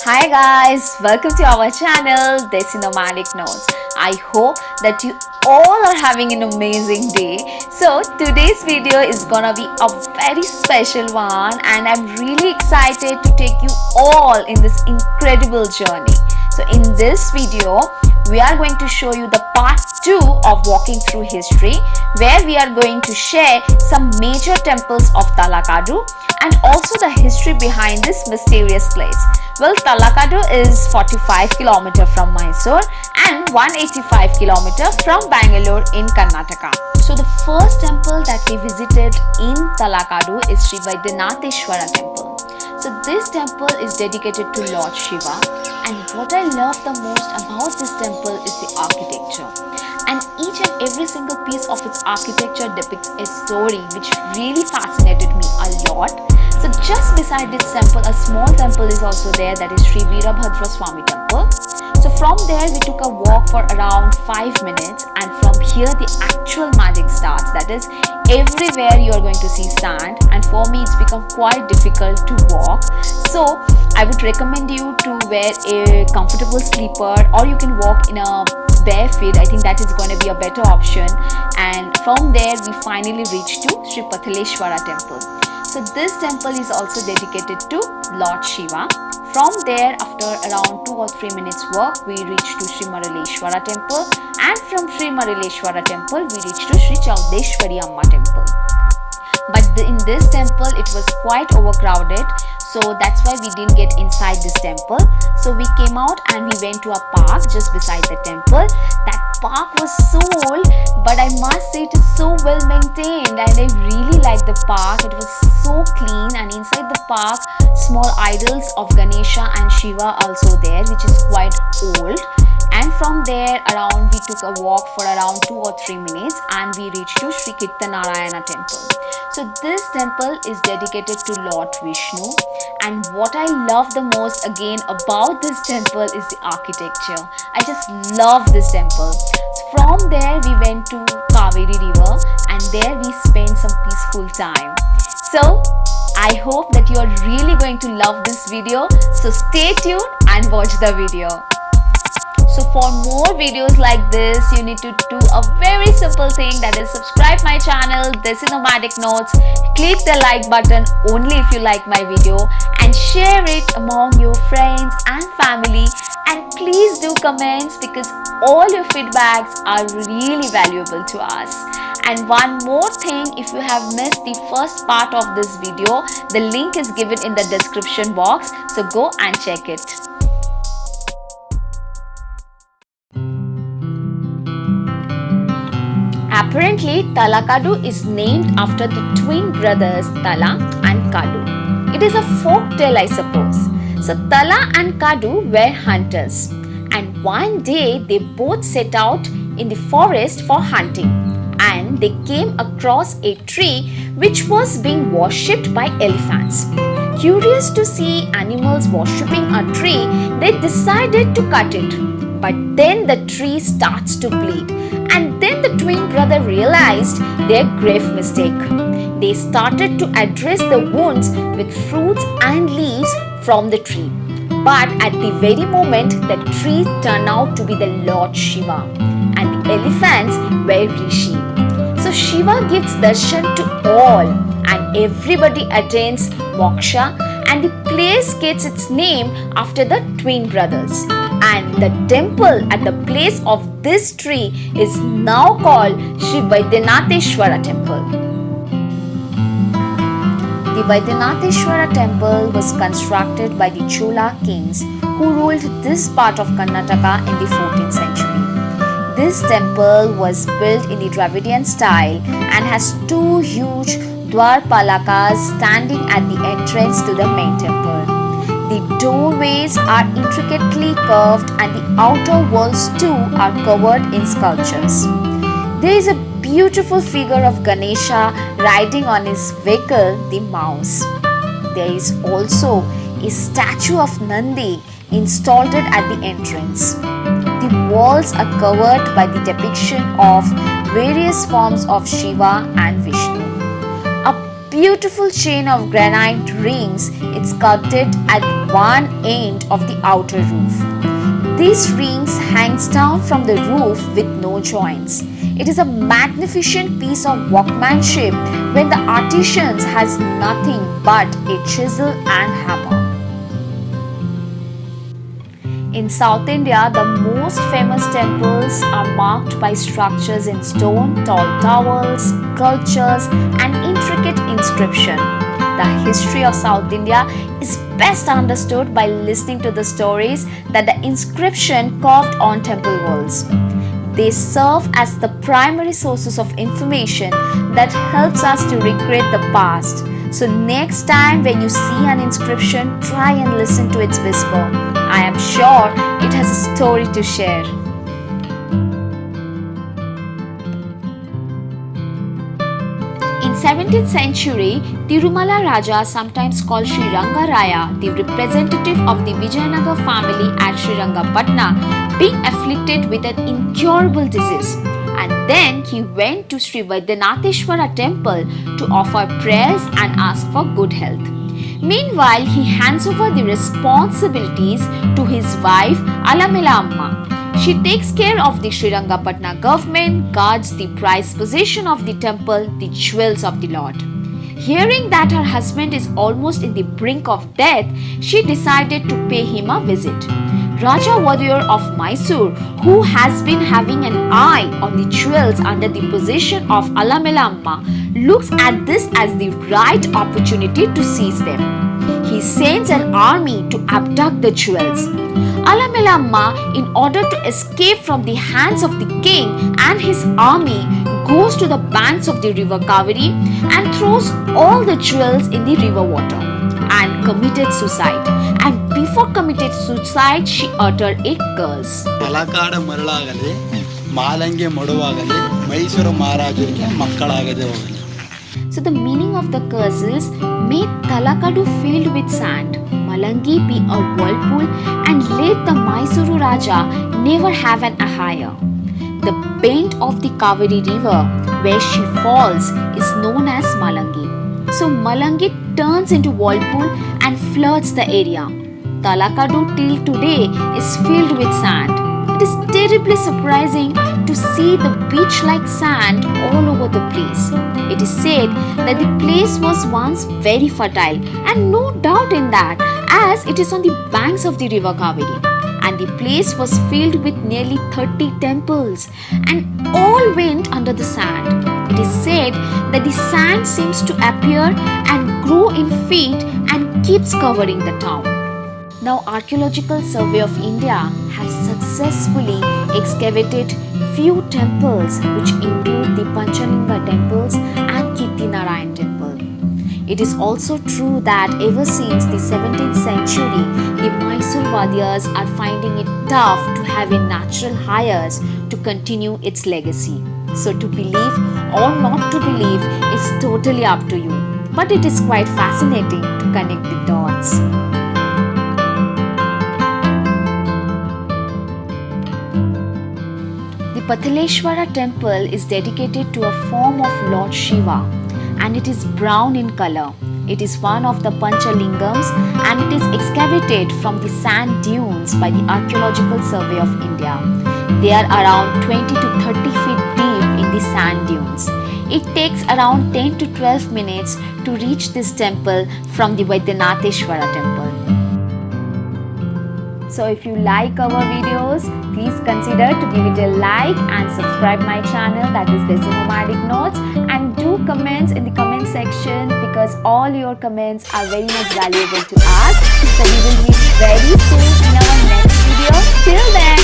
Hi guys, welcome to our channel Desi Nomadic Notes. I hope that you all are having an amazing day. So today's video is gonna be a very special one and I'm really excited to take you all in this incredible journey. So in this video, we are going to show you the part 2 of walking through history, where we are going to share some major temples of Talakadu and also the history behind this mysterious place. Well, Talakadu is 45 km from Mysore and 185 km from Bangalore in Karnataka. So the first temple that we visited in Talakadu is Sri Vaidyanatheshwara temple. So this temple is dedicated to Lord Shiva, and what I love the most about this temple is the architecture. And each and every single piece of its architecture depicts a story which really fascinated me a lot. So just beside this temple, a small temple is also there, that is Sri Veerabhadra Swami temple. So from there we took a walk for around 5 minutes, and from here the actual magic starts. That is, everywhere you are going to see sand, and for me it's become quite difficult to walk. So I would recommend you to wear a comfortable slipper, or you can walk in a bare feet. I think that is going to be a better option. And from there we finally reached to Sri Pathaleshwara temple. So this temple is also dedicated to Lord Shiva. From there, after around 2 or 3 minutes walk, we reached to Sri Maraleshwara temple, and from Sri Maraleshwara temple we reached to Sri Chaudeshwari Amma temple. But in this temple it was quite overcrowded, so that's why we didn't get inside this temple. So we came out and we went to a park just beside the temple. That park was so old, but I must say it is so well maintained, and I really liked the park. It was so clean, and inside the park small idols of Ganesha and Shiva also there, which is quite old. And from there around we took a walk for around 2 or 3 minutes and we reached to Sri Kirtanarayana temple. So this temple is dedicated to Lord Vishnu, and what I love the most again about this temple is the architecture. I just love this temple. So from there we went to Kaveri river, and there we spent some peaceful time. So I hope that you are really going to love this video. So stay tuned and watch the video. So for more videos like this, you need to do a very simple thing, that is subscribe my channel Desi Nomadic Notes, click the like button only if you like my video, and share it among your friends and family, and please do comments because all your feedbacks are really valuable to us. And one more thing, if you have missed the first part of this video, the link is given in the description box, so go and check it. Apparently, Talakadu is named after the twin brothers Tala and Kadu. It is a folk tale, I suppose. So Tala and Kadu were hunters, and one day they both set out in the forest for hunting, and they came across a tree which was being worshipped by elephants. Curious to see animals worshipping a tree, they decided to cut it. But then the tree starts to bleed, and then the twin brother realized their grave mistake. They started to address the wounds with fruits and leaves from the tree. But at the very moment, the tree turned out to be the Lord Shiva, and the elephants were Rishi. So Shiva gives darshan to all, and everybody attains moksha, and the place gets its name after the twin brothers. And the temple at the place of this tree is now called Sri Vaidyanatheshwara temple. The Vaidyanatheshwara temple was constructed by the Chola kings who ruled this part of Karnataka in the 14th century. This temple was built in the Dravidian style and has 2 huge dwarpalakas standing at the entrance to the main temple. The doorways are intricately curved, and the outer walls too are covered in sculptures. There is a beautiful figure of Ganesha riding on his vehicle, the mouse. There is also a statue of Nandi installed at the entrance. The walls are covered by the depiction of various forms of Shiva and Vishnu. A beautiful chain of granite rings is sculpted at the one end of the outer roof. This rings hangs down from the roof with no joints. It is a magnificent piece of workmanship when the artisan has nothing but a chisel and hammer. In South India, the most famous temples are marked by structures in stone, tall towers, sculptures, and intricate inscription. The history of South India is best understood by listening to the stories that the inscription carved on temple walls. They serve as the primary sources of information that helps us to recreate the past. So next time when you see an inscription, try and listen to its whisper. I am sure it has a story to share. In 17th century, Tirumala Raja, sometimes called Sri Rangaraya, the representative of the Vijayanagar family at Srirangapatna, being afflicted with an incurable disease. And then he went to Sri Vaidyanatheshwara temple to offer prayers and ask for good health. Meanwhile, he hands over the responsibilities to his wife Alamela Amma. She takes care of the Srirangapatna government, guards the prized possession of the temple, the jewels of the Lord. Hearing that her husband is almost in the brink of death, she decided to pay him a visit. Raja Wadiyar of Mysore, who has been having an eye on the jewels under the possession of Alamela Amma, looks at this as the right opportunity to seize them. He sends an army to abduct the jewels. Alamela Amma, in order to escape from the hands of the king and his army, goes to the banks of the river Kaveri and throws all the jewels in the river water and committed suicide. And before committed suicide, she uttered a curse. Talakada maralagale, Malange modavagale, Mysuru Maharajurige makkalagade hogale. So the meaning of the curse is, may Talakadu filled with sand, Malangi be a whirlpool, and let the Mysuru Raja never have an ahaya. The bend of the Kaveri river where she falls is known as Malangi. So Malangi turns into whirlpool and floods the area. Talakadu till today is filled with sand. It is terribly surprising to see the beach-like sand all over the place. It is said that the place was once very fertile, and no doubt in that, as it is on the banks of the river Kaveri. And the place was filled with nearly 30 temples, and all went under the sand. It is said that the sand seems to appear and grow in feet and keeps covering the town. Now, Archaeological Survey of India have successfully excavated few temples which include the Panchalinga temples and Kirtinarayan temple. It is also true that ever since the 17th century, the Mysore Wadiyars are finding it tough to have a natural heirs to continue its legacy. So to believe or not to believe is totally up to you. But it is quite fascinating to connect the dots. The Pathaleshwara temple is dedicated to a form of Lord Shiva, and it is brown in color. It is one of the Panchalingams, and it is excavated from the sand dunes by the Archaeological Survey of India. They are around 20 to 30 feet deep in the sand dunes. It takes around 10 to 12 minutes to reach this temple from the Vaidyanatheshwara temple. So if you like our videos, please consider to give it a like and subscribe my channel, that is Desi Nomadic Notes, and do comments in the comment section because all your comments are very much valuable to us. So we will meet very soon in our next video. Till then,